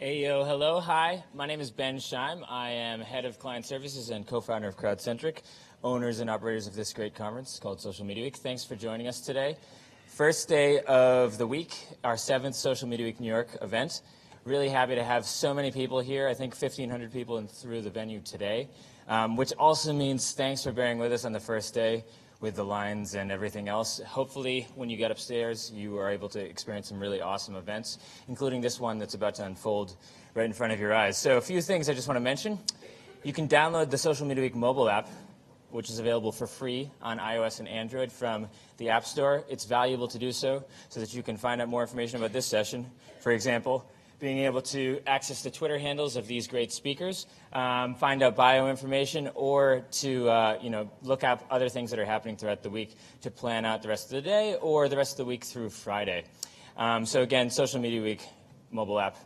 Hey, yo, hello, hi. My name is Ben Scheim. I am head of client services and co-founder of CrowdCentric, owners and operators of this great conference called Social Media Week. Thanks for joining us today. First day of the week, our 7th Social Media Week New York event. Really happy to have so many people here. I think 1,500 people through the venue today, which also means thanks for bearing with us on the first day with the lines and everything else. Hopefully, when you get upstairs, you are able to experience some really awesome events, including this one that's about to unfold right in front of your eyes. So a few things I just want to mention. You can download the Social Media Week mobile app, which is available for free on iOS and Android from the App Store. It's valuable to do so that you can find out more information about this session. For example, being able to access the Twitter handles of these great speakers, find out bio information, or to look up other things that are happening throughout the week to plan out the rest of the day or the rest of the week through Friday. So again, Social Media Week mobile app.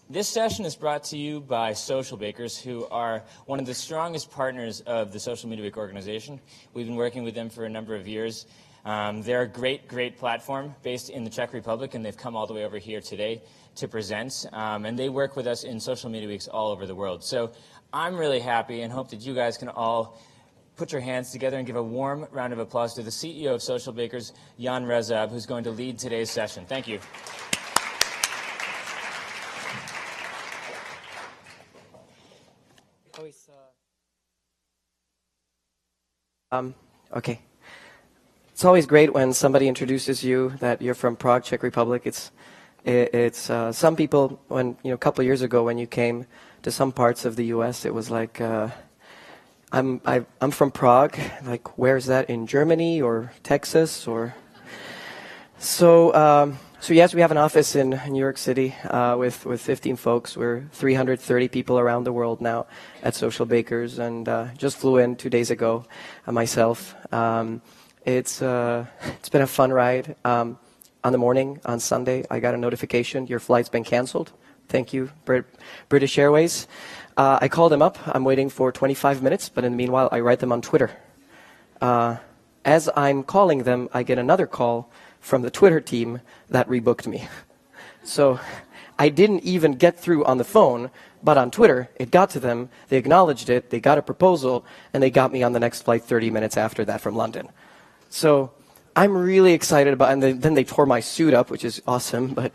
This session is brought to you by Social Bakers, who are one of the strongest partners of the Social Media Week organization. We've been working with them for a number of years. They're a great platform based in the Czech Republic, and they've come all the way over here today to present. And they work with us in Social Media Weeks all over the world. So I'm really happy and hope that you guys can all put your hands together and give a warm round of applause to the CEO of Social Bakers, Jan Rezab, who's going to lead today's session. Thank you. Okay. It's always great when somebody introduces you that you're from Prague, Czech Republic. It's some people, when a couple of years ago when you came to some parts of the U.S., it was like, I'm from Prague. Like, where's that, in Germany or Texas or? So yes, we have an office in New York City with 15 folks. We're 330 people around the world now at Social Bakers, and just flew in 2 days ago myself. It's been a fun ride. On the morning, on Sunday, I got a notification, your flight's been canceled. Thank you, British Airways. I called them up. I'm waiting for 25 minutes, but in the meanwhile, I write them on Twitter. As I'm calling them, I get another call from the Twitter team that rebooked me. So I didn't even get through on the phone, but on Twitter, it got to them, they acknowledged it, they got a proposal, and they got me on the next flight 30 minutes after that from London. So I'm really excited about, and then they tore my suit up, which is awesome, but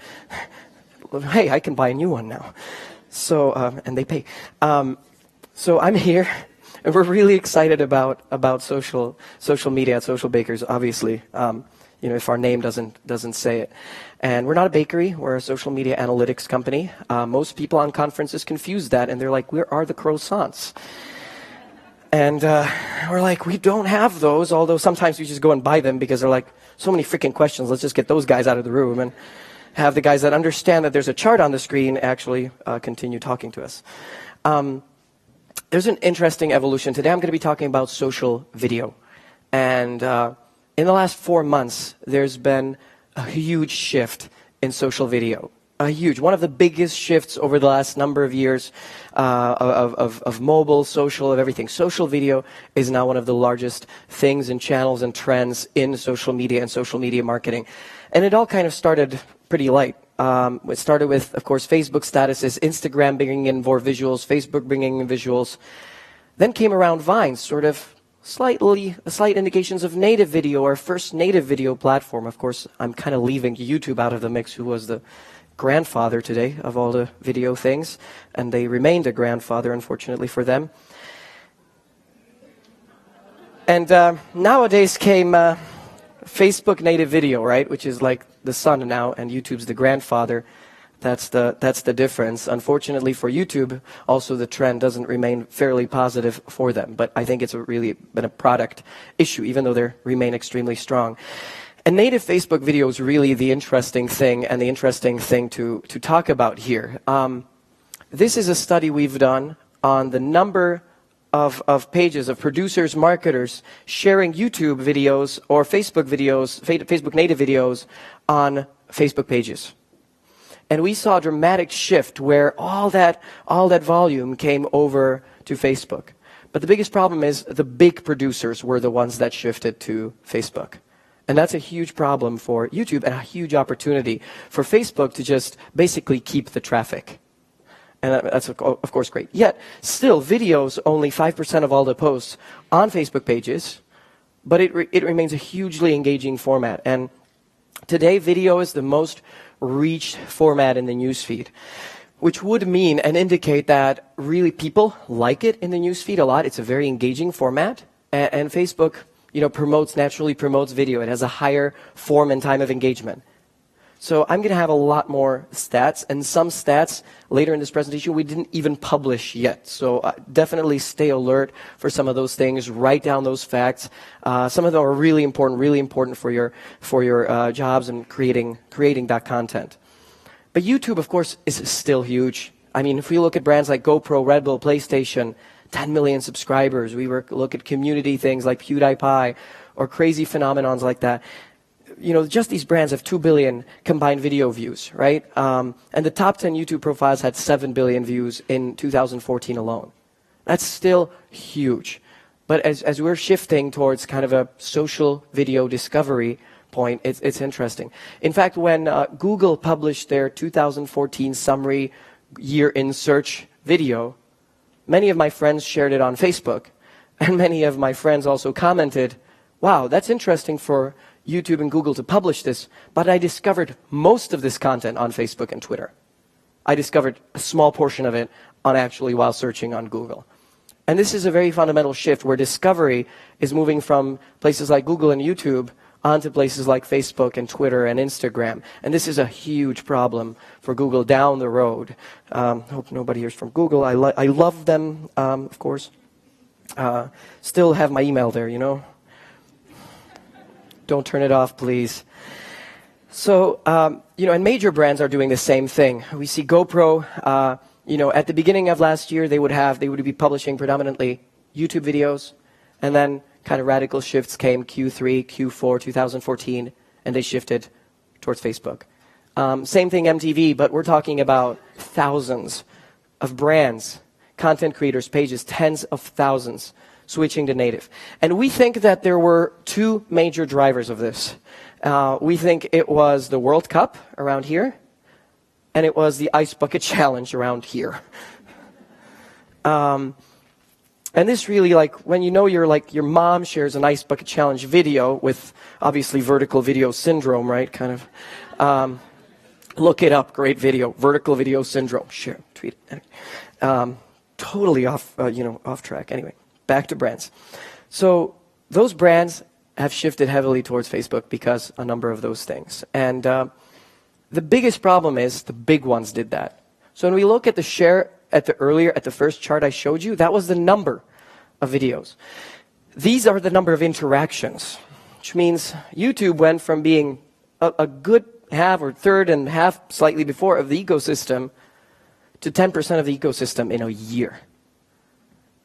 hey, I can buy a new one now. So, and they pay. So I'm here, and we're really excited about social media at Social Bakers, obviously. If our name doesn't say it. And we're not a bakery, we're a social media analytics company. Most people on conferences confuse that, and they're like, where are the croissants? And we're like, we don't have those, although sometimes we just go and buy them because they're like, so many freaking questions, let's just get those guys out of the room and have the guys that understand that there's a chart on the screen actually continue talking to us. There's an interesting evolution. Today I'm going to be talking about social video. And in the last 4 months, there's been a huge shift in social video. A huge, one of the biggest shifts over the last number of years of mobile, social, of everything. Social video is now one of the largest things and channels and trends in social media and social media marketing. And it all kind of started pretty light. It started with, of course, Facebook statuses, Instagram bringing in more visuals, Facebook bringing in visuals. Then came around Vine, sort of slight indications of native video, our first native video platform. Of course, I'm kind of leaving YouTube out of the mix, who was the grandfather today of all the video things, and they remained a grandfather, unfortunately for them. And nowadays came Facebook native video, right, which is like the son now, and YouTube's the grandfather. That's the difference. Unfortunately for YouTube, also the trend doesn't remain fairly positive for them. But I think it's really been a product issue, even though they remain extremely strong. And native Facebook video is really the interesting thing, and the interesting thing to talk about here. This is a study we've done on the number of pages of producers, marketers sharing YouTube videos or Facebook videos, Facebook native videos on Facebook pages. And we saw a dramatic shift where all that volume came over to Facebook. But the biggest problem is the big producers were the ones that shifted to Facebook. And that's a huge problem for YouTube and a huge opportunity for Facebook to just basically keep the traffic. And that's, of course, great. Yet, still, videos only 5% of all the posts on Facebook pages, but it remains a hugely engaging format. And today, video is the most reached format in the newsfeed, which would mean and indicate that really people like it in the newsfeed a lot. It's a very engaging format, and Facebook, naturally promotes video. It has a higher form and time of engagement. So I'm going to have a lot more stats, and some stats later in this presentation we didn't even publish yet. So definitely stay alert for some of those things. Write down those facts. Some of them are really important for your jobs and creating that content. But YouTube, of course, is still huge. I mean, if we look at brands like GoPro, Red Bull, PlayStation, 10 million subscribers. We look at community things like PewDiePie or crazy phenomenons like that. Just these brands have 2 billion combined video views, right? And the top 10 YouTube profiles had 7 billion views in 2014 alone. That's still huge. But as we're shifting towards kind of a social video discovery point, it's interesting. In fact, when Google published their 2014 summary year in search video, many of my friends shared it on Facebook, and many of my friends also commented, wow, that's interesting for YouTube and Google to publish this, but I discovered most of this content on Facebook and Twitter. I discovered a small portion of it while searching on Google. And this is a very fundamental shift where discovery is moving from places like Google and YouTube onto places like Facebook and Twitter and Instagram. And this is a huge problem for Google down the road. Hope nobody here's from Google. I love them, of course. Still have my email there, Don't turn it off, please. So, and major brands are doing the same thing. We see GoPro, at the beginning of last year, they would be publishing predominantly YouTube videos, and then kind of radical shifts came Q3, Q4, 2014, and they shifted towards Facebook. Same thing MTV, but we're talking about thousands of brands, content creators, pages, tens of thousands switching to native. And we think that there were two major drivers of this. We think it was the World Cup around here, and it was the Ice Bucket Challenge around here. And this really, when your mom shares an Ice Bucket Challenge video with, obviously, vertical video syndrome, right? Kind of, look it up, great video, vertical video syndrome. Share, tweet it. Totally off track. Anyway, back to brands. So those brands have shifted heavily towards Facebook because a number of those things. And the biggest problem is the big ones did that. So when we look at the share at the first chart I showed you, that was the number of videos. These are the number of interactions, which means YouTube went from being a good half or third and half slightly before of the ecosystem to 10% of the ecosystem in a year.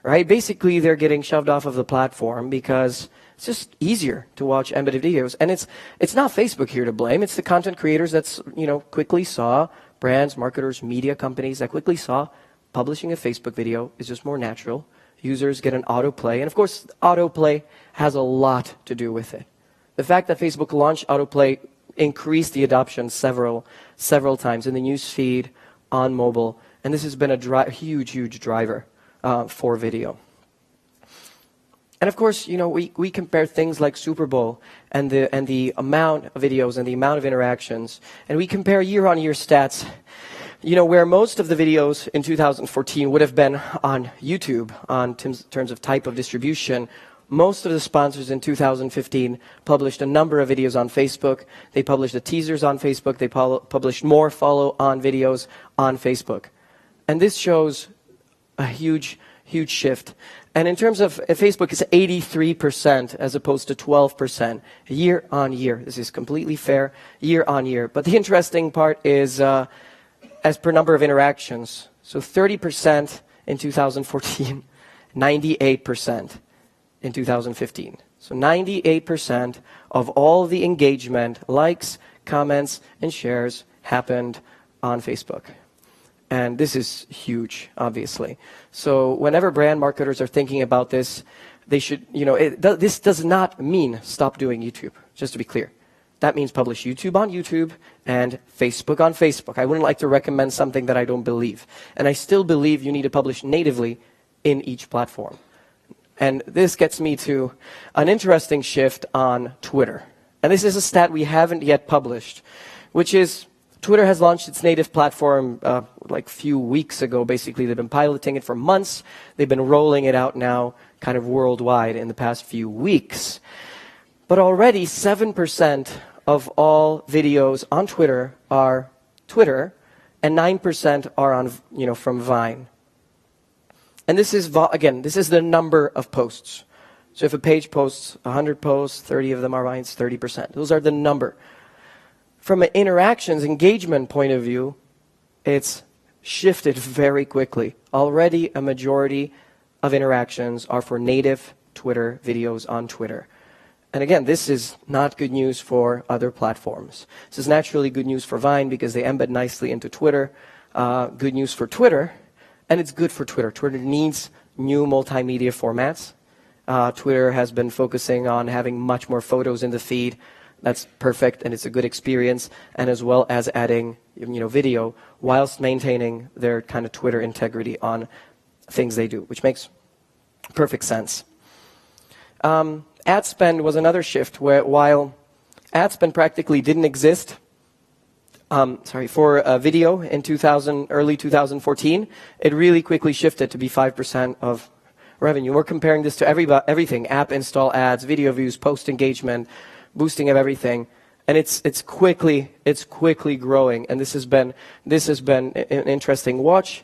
Right? Basically, they're getting shoved off of the platform because it's just easier to watch embedded videos. And it's not Facebook here to blame. It's the content creators that's, quickly saw, brands, marketers, media companies that quickly saw publishing a Facebook video is just more natural. Users get an autoplay. And of course, autoplay has a lot to do with it. The fact that Facebook launched autoplay increased the adoption several times in the news feed, on mobile. And this has been a huge driver for video. And of course, we compare things like Super Bowl and the amount of videos and the amount of interactions, and we compare year-on-year stats. Where most of the videos in 2014 would have been on YouTube, on terms of type of distribution, most of the sponsors in 2015 published a number of videos on Facebook. They published the teasers on Facebook. They published more follow-on videos on Facebook. And this shows a huge shift. And in terms of Facebook, it's 83% as opposed to 12% year on year. This is completely fair, year on year. But the interesting part is as per number of interactions. So 30% in 2014, 98% in 2015. So 98% of all the engagement, likes, comments, and shares happened on Facebook. And this is huge, obviously. So whenever brand marketers are thinking about this, they should, this does not mean stop doing YouTube. just to be clear. That means publish YouTube on YouTube and Facebook on Facebook. I wouldn't like to recommend something that I don't believe. And I still believe you need to publish natively in each platform. And this gets me to an interesting shift on Twitter. And this is a stat we haven't yet published, which is Twitter has launched its native platform like a few weeks ago, basically. They've been piloting it for months. They've been rolling it out now kind of worldwide in the past few weeks. But already 7% of all videos on Twitter are Twitter, and 9% are on, from Vine. And this is, again, this is the number of posts. So if a page posts 100 posts, 30 of them are Vines, 30%. Those are the number. From an interactions, engagement point of view, it's shifted very quickly. Already a majority of interactions are for native Twitter videos on Twitter. And again, this is not good news for other platforms. This is naturally good news for Vine because they embed nicely into Twitter. Good news for Twitter, and it's good for Twitter. Twitter needs new multimedia formats. Twitter has been focusing on having much more photos in the feed. That's perfect, and it's a good experience, and as well as adding video whilst maintaining their kind of Twitter integrity on things they do, which makes perfect sense. Ad spend was another shift where while ad spend practically didn't exist for video in early 2014, it really quickly shifted to be 5% of revenue. We're comparing this to everything: app install ads, video views, post engagement, boosting of everything, and it's quickly growing. And this has been an interesting watch.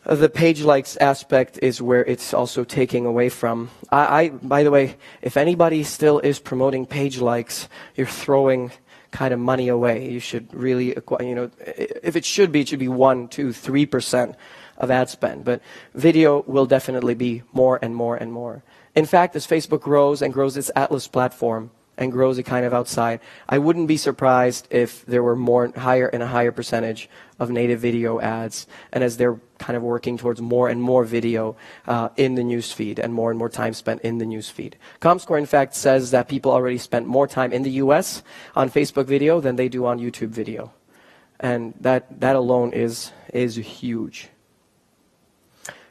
The page likes aspect is where it's also taking away from. By the way, if anybody still is promoting page likes, you're throwing kind of money away. You should really, if it should be 1%, 2%, 3% of ad spend. But video will definitely be more and more and more. In fact, as Facebook grows and grows its Atlas platform and grows it kind of outside, I wouldn't be surprised if there were a higher percentage of native video ads, and as they're kind of working towards more and more video in the newsfeed and more time spent in the newsfeed. Comscore, in fact, says that people already spent more time in the US on Facebook video than they do on YouTube video. And that alone is huge.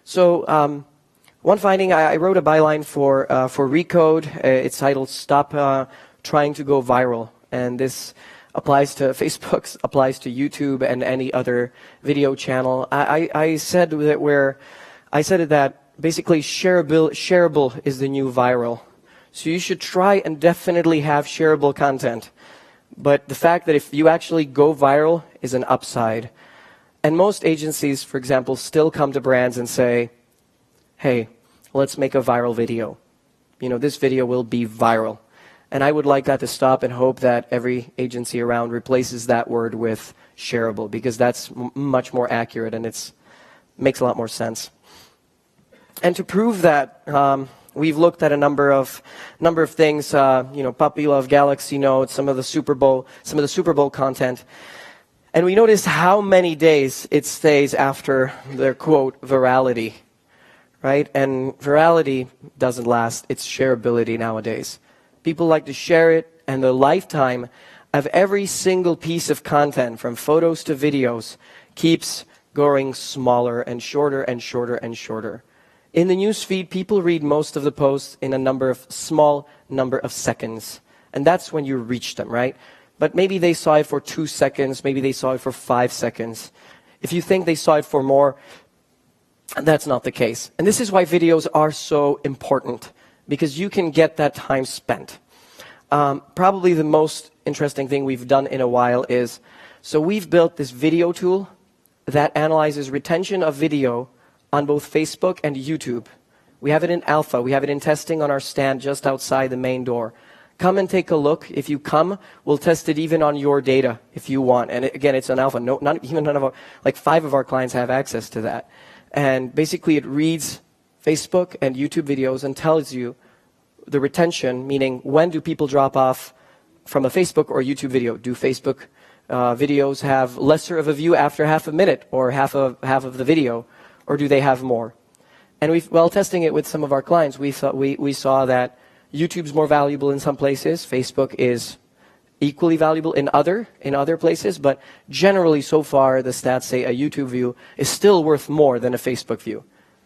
So one finding, I wrote a byline for Recode. It's titled "Stop Trying to Go Viral," and this applies to Facebook, applies to YouTube, and any other video channel. I said that basically shareable is the new viral. So you should try and definitely have shareable content. But the fact that if you actually go viral is an upside. And most agencies, for example, still come to brands and say, hey, let's make a viral video. This video will be viral. And I would like that to stop and hope that every agency around replaces that word with shareable, because that's much more accurate and it makes a lot more sense. And to prove that, we've looked at a number of things, Puppy Love, Galaxy Note, some of the Super Bowl content. And we noticed how many days it stays after their quote virality, right? And virality doesn't last. It's shareability nowadays. People like to share it, and the lifetime of every single piece of content, from photos to videos, keeps growing smaller and shorter and shorter and shorter. In the newsfeed, people read most of the posts in a small number of seconds. And that's when you reach them, right? But maybe they saw it for 2 seconds, maybe they saw it for 5 seconds. If you think they saw it for more, that's not the case. And this is why videos are so important, because you can get that time spent. Probably the most interesting thing we've done in a while is, so we've built this video tool that analyzes retention of video on both Facebook and YouTube. We have it in alpha. We have it in testing on our stand just outside the main door. Come and take a look. If you come, we'll test it even on your data if you want. And again, it's an alpha. Not even none of our, like 5 of our clients have access to that. And basically it reads Facebook and YouTube videos and tells you the retention, meaning when do people drop off from a Facebook or YouTube video? Do Facebook videos have lesser of a view after half a minute or half of the video, or do they have more? And while testing it with some of our clients, we saw that YouTube's more valuable in some places. Facebook is equally valuable in other places, but generally so far the stats say a YouTube view is still worth more than a Facebook view.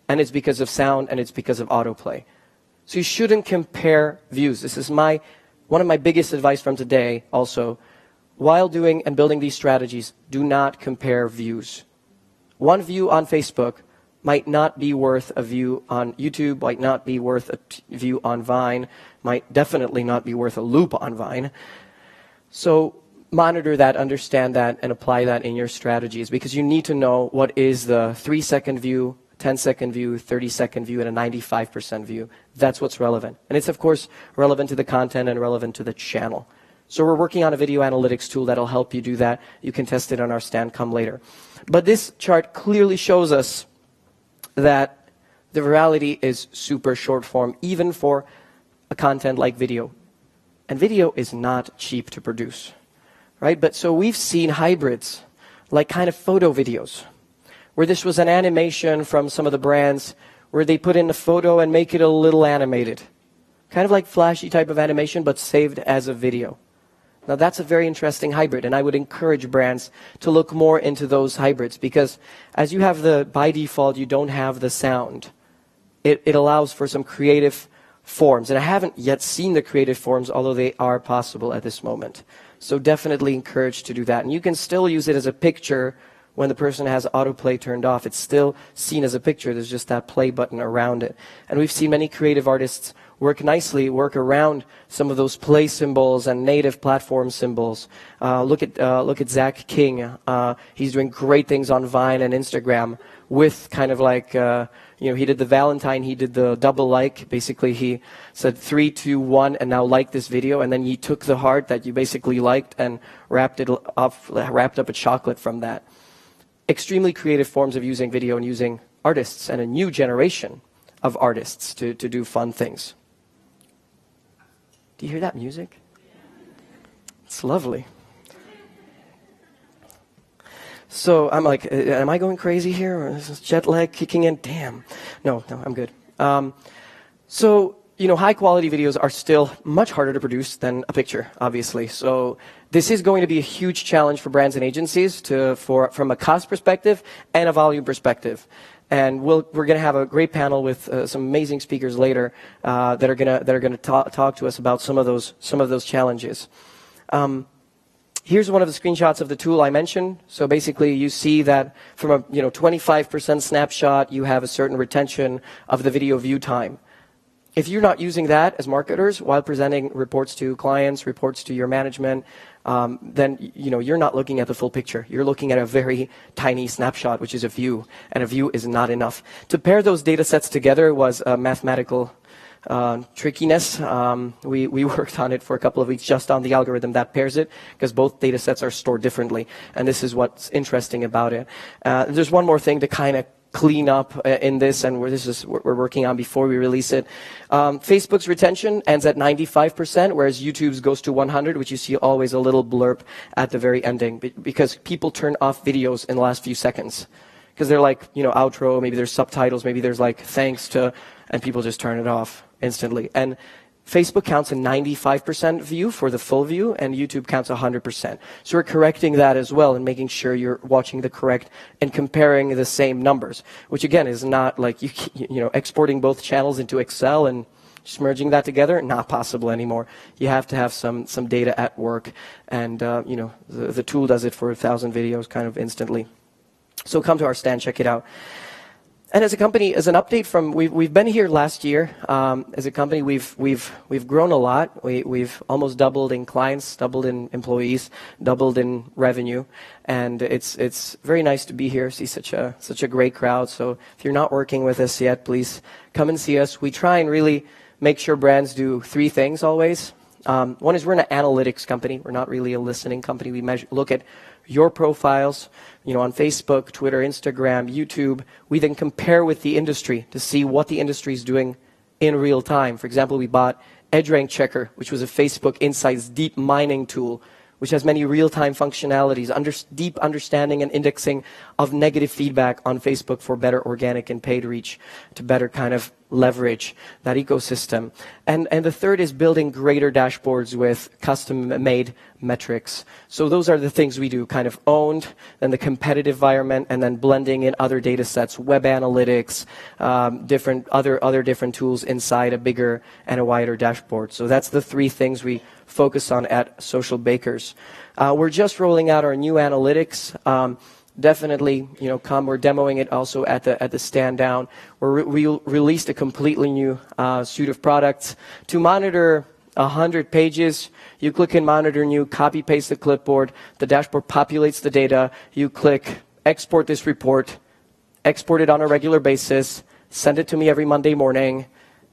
And it's because of sound and it's because of autoplay. So you shouldn't compare views. This is one of my biggest advice from today also. While doing and building these strategies, do not compare views. One view on Facebook might not be worth a view on YouTube, might not be worth a view on Vine, might definitely not be worth a loop on Vine. So monitor that, understand that, and apply that in your strategies, because you need to know what is the 3-second view, 10-second view, 30-second view, and a 95% view. That's what's relevant. And it's, of course, relevant to the content and relevant to the channel. So we're working on a video analytics tool that'll help you do that. You can test it on our stand come later. But this chart clearly shows us that the virality is super short form, even for a content like video. And video is not cheap to produce, right? But so we've seen hybrids, like kind of photo videos, where this was an animation from some of the brands where they put in a photo and make it a little animated. Kind of like flashy type of animation, but saved as a video. Now that's a very interesting hybrid, and I would encourage brands to look more into those hybrids, because as you have by default, you don't have the sound. It allows for some creative forms, and I haven't yet seen the creative forms, although they are possible at this moment. So definitely encouraged to do that. And you can still use it as a picture when the person has autoplay turned off. It's still seen as a picture. There's just that play button around it. And we've seen many creative artists work around some of those play symbols and native platform symbols. Look at Zach King. He's doing great things on Vine and Instagram with kind of like, he did the Valentine, he did the double like. Basically, he said 3, 2, 1, and now like this video. And then he took the heart that you basically liked and wrapped up a chocolate from that. Extremely creative forms of using video and using artists and a new generation of artists to do fun things. Do you hear that music? It's lovely. So I'm like, am I going crazy here? Or is this jet lag kicking in? Damn. No, I'm good. So, high quality videos are still much harder to produce than a picture, obviously. So this is going to be a huge challenge for brands and agencies from a cost perspective and a volume perspective. And we're going to have a great panel with some amazing speakers later that are going to talk to us about some of those challenges. Here's one of the screenshots of the tool I mentioned. So basically, you see that from a 25% snapshot, you have a certain retention of the video view time. If you're not using that as marketers while presenting reports to clients, reports to your management, then you're not looking at the full picture. You're looking at a very tiny snapshot, which is a view, and a view is not enough. To pair those data sets together was a mathematical trickiness. We worked on it for a couple of weeks just on the algorithm that pairs it, because both data sets are stored differently, and this is what's interesting about it. There's one more thing to kind of clean up in this, and this is what we're working on before we release it. Facebook's retention ends at 95%, whereas YouTube's goes to 100, which you see always a little blurb at the very ending, because people turn off videos in the last few seconds. Because they're like, outro, maybe there's subtitles, maybe there's like thanks to, and people just turn it off instantly. And Facebook counts a 95% view for the full view, and YouTube counts 100%. So we're correcting that as well and making sure you're watching the correct and comparing the same numbers, which again is not like exporting both channels into Excel and just merging that together. Not possible anymore. You have to have some data at work, and the tool does it for 1,000 videos kind of instantly. So come to our stand, check it out. And as a company, as an update from, we've been here last year. As a company, we've grown a lot. We've almost doubled in clients, doubled in employees, doubled in revenue, and it's very nice to be here. See such a great crowd. So if you're not working with us yet, please come and see us. We try and really make sure brands do 3 things always. One is we're an analytics company. We're not really a listening company. We look at your profiles, on Facebook, Twitter, Instagram, YouTube. We then compare with the industry to see what the industry is doing in real time. For example, we bought EdgeRank Checker, which was a Facebook Insights deep mining tool, which has many real-time functionalities, deep understanding and indexing of negative feedback on Facebook for better organic and paid reach, to better kind of leverage that ecosystem. And the third is building greater dashboards with custom-made metrics. So those are the things we do, kind of owned, then the competitive environment, and then blending in other data sets, web analytics, other different tools inside a bigger and a wider dashboard. So that's the three things we focus on at Social Bakers. We're just rolling out our new analytics. Definitely, we're demoing it also at the stand down. We released a completely new suite of products to monitor 100 pages. You click in Monitor New, copy paste the clipboard. The dashboard populates the data. You click Export this report, export it on a regular basis, send it to me every Monday morning,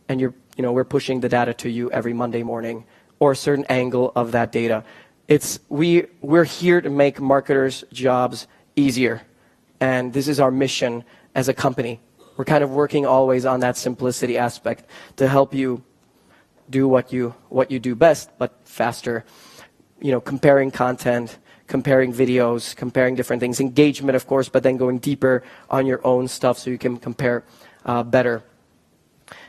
and we're pushing the data to you every Monday morning, or a certain angle of that data. We're here to make marketers' jobs easier. And this is our mission as a company. We're kind of working always on that simplicity aspect to help you do what you do best, but faster. Comparing content, comparing videos, comparing different things, engagement, of course, but then going deeper on your own stuff so you can compare better.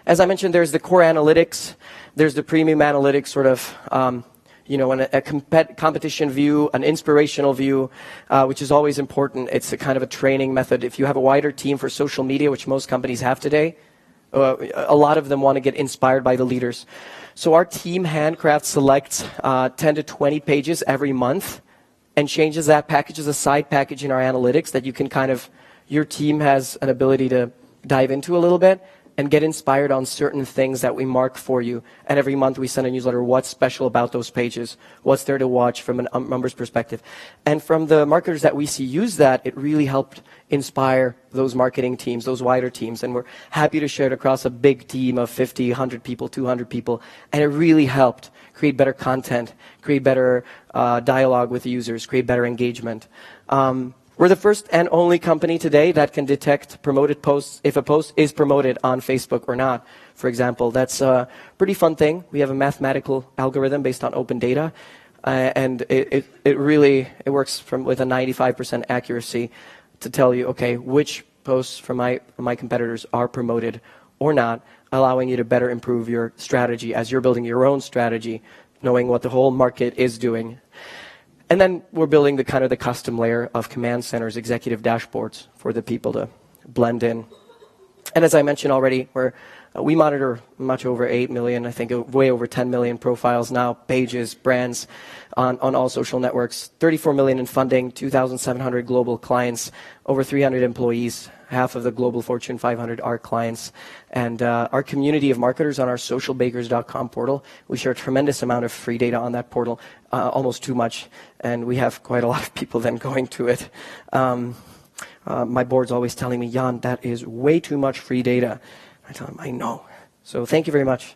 As I mentioned, there's the core analytics. There's the premium analytics, sort of a competition view, an inspirational view, which is always important. It's a kind of a training method. If you have a wider team for social media, which most companies have today, a lot of them want to get inspired by the leaders. So our team handcraft selects 10 to 20 pages every month and changes that package as a side package in our analytics that you can your team has an ability to dive into a little bit and get inspired on certain things that we mark for you. And every month we send a newsletter, what's special about those pages, what's there to watch from a numbers perspective. And from the marketers that we see use that, it really helped inspire those marketing teams, those wider teams. And we're happy to share it across a big team of 50, 100 people, 200 people. And it really helped create better content, create better dialogue with users, create better engagement. We're the first and only company today that can detect promoted posts if a post is promoted on Facebook or not, for example. That's a pretty fun thing. We have a mathematical algorithm based on open data, and it works with a 95% accuracy to tell you, okay, which posts from my competitors are promoted or not, allowing you to better improve your strategy as you're building your own strategy, knowing what the whole market is doing. And then we're building the custom layer of command centers, executive dashboards for the people to blend in. And as I mentioned already, we monitor much over 8 million, I think way over 10 million profiles now, pages, brands on all social networks, 34 million in funding, 2,700 global clients, over 300 employees, half of the global Fortune 500 are clients. And our community of marketers on our socialbakers.com portal, we share a tremendous amount of free data on that portal, almost too much. And we have quite a lot of people then going to it. My board's always telling me, Jan, that is way too much free data. I tell them, I know. So thank you very much.